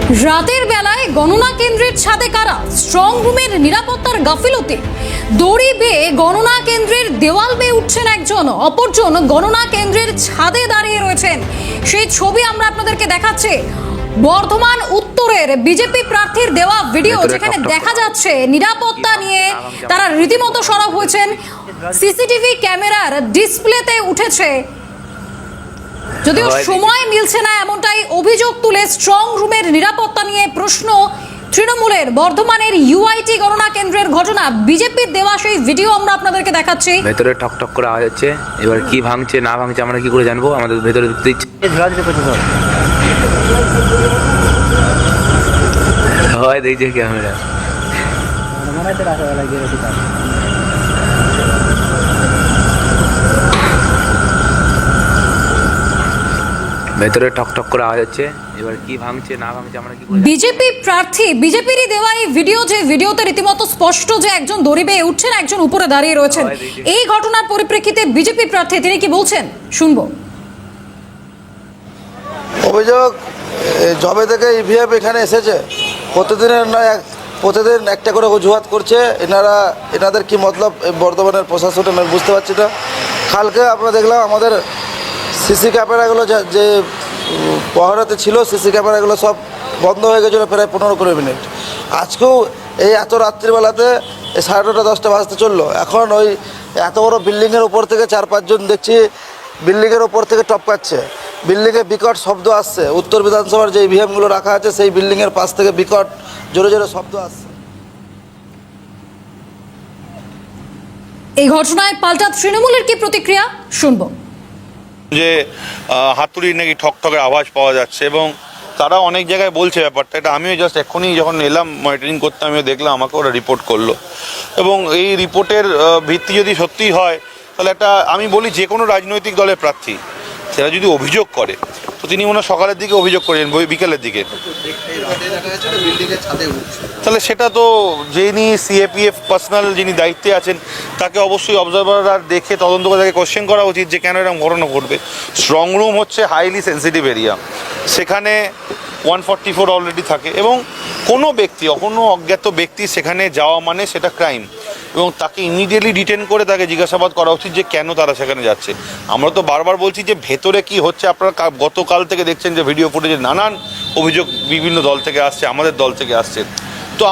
রাতের বেলায় গণনা কেন্দ্রের ছাদে কারা? স্ট্রং রুমের নিরাপত্তার গাফিলতি। দড়ি বেয়ে গণনা কেন্দ্রের দেওয়াল বেয়ে উঠছেন একজন, অপরজন গণনা কেন্দ্রের ছাদে দাঁড়িয়ে রয়েছেন। সেই ছবি আমরা আপনাদেরকে দেখাচ্ছি। বর্ধমান উত্তরের বিজেপি প্রার্থীর দেওয়া ভিডিও, যেখানে দেখা যাচ্ছে নিরাপত্তা নিয়ে তারা রীতিমতো সরব হয়েছেন। সিসিটিভি ক্যামেরার ডিসপ্লেতে উঠেছে, যদিও সময় মিলছে না এমনটাই অভিযোগ তুলে স্ট্রং রুমের নিরাপত্তা নিয়ে প্রশ্ন তৃণমূলের। বর্ধমানের ইউআইটি গণনা কেন্দ্রের ঘটনা, বিজেপির দেওয়া সেই ভিডিও আমরা আপনাদেরকে দেখাচ্ছি। ভেতরে ঠক ঠক করে আওয়াজ হচ্ছে, এবার কি ভাঙছে না ভাঙছে আমরা কি করে জানবো? আমাদের ভেতরে ঢুকতে ইচ্ছে হয়, দেখছে ক্যামেরা। ভেতরে ঠক ঠক করে আওয়াজ হচ্ছে, এবার কি ভাঙছে না ভাঙছে আমরা কি করে? বিজেপি প্রার্থী, বিজেপিরই দেওয়া এই ভিডিও, যে ভিডিওতে রীতিমতো স্পষ্ট যে একজন দড়ি বেয়ে উঠছেন, একজন উপরে দাঁড়িয়ে রয়েছেন। এই ঘটনার পরিপ্রেক্ষিতে বিজেপি প্রার্থী তিনি কি বলছেন শুনবো। অভিযোগ, জবে থেকে ইভিএম এখানে এসেছে প্রতিদিন একটা করে অজুহাত করছে। এনাদের কি মতলব বর্ধমানের প্রশাসন আমি বুঝতে পারছি না। কালকে আমরা দেখলাম আমাদের সিসি ক্যামেরাগুলো যে পহরাতে ছিল, সিসি ক্যামেরাগুলো সব বন্ধ হয়ে গেছিলো প্রায় 15-20 মিনিট। আজকেও এই এত রাত্রিবেলাতে 9:30 10টা বাজতে চললো। এখন ওই এত বড় বিল্ডিংয়ের উপর থেকে 4-5 জন দেখছি বিল্ডিংয়ের ওপর থেকে টপকাচ্ছে। বিল্ডিংয়ে বিকট শব্দ আসছে। উত্তর বিধানসভার যে ইভিএমগুলো রাখা আছে সেই বিল্ডিংয়ের পাশ থেকে বিকট জোরে জোরে শব্দ আসছে। এই ঘটনায় পাল্টা তৃণমূলের কি প্রতিক্রিয়া শুনবো। যে হাতুড়ির নাকি ঠকঠকের আওয়াজ পাওয়া যাচ্ছে এবং তারা অনেক জায়গায় বলছে ব্যাপারটা। এটা আমিও জাস্ট এখনই যখন এলাম মনিটরিং করতে, আমিও দেখলাম, আমাকে ওরা রিপোর্ট করলো। এবং এই রিপোর্টের ভিত্তি যদি সত্যি হয় তাহলে একটা, আমি বলি যে কোনো রাজনৈতিক দলের প্রার্থী সেটা যদি অভিযোগ করে, তো তিনি ওনার সকালের দিকে অভিযোগ করেন, বিকেলের দিকে, তাহলে সেটা তো যিনি সিএপিএফ পার্সোনাল যিনি দায়িত্বে আছেন তাকে অবশ্যই অবজারভার দেখে তদন্ত করে তাকে কোশ্চেন করা উচিত যে কেন এরকম ঘটনা ঘটবে। স্ট্রং রুম হচ্ছে হাইলি সেন্সিটিভ এরিয়া, সেখানে 144 অলরেডি থাকে এবং কোনো ব্যক্তি, কোনো অজ্ঞাত ব্যক্তি সেখানে যাওয়া মানে সেটা ক্রাইম, এবং তাকে ইমিডিয়েটলি ডিটেন করে তাকে জিজ্ঞাসাবাদ করা উচিত যে কেন তারা সেখানে যাচ্ছে। আমরা তো বারবার বলছি যে ভেতরে কি হচ্ছে, আপনারা গতকাল থেকে দেখছেন যে ভিডিও ফুটেজে নানান অভিযোগ বিভিন্ন দল থেকে আসছে, আমাদের দল থেকে আসছে। তো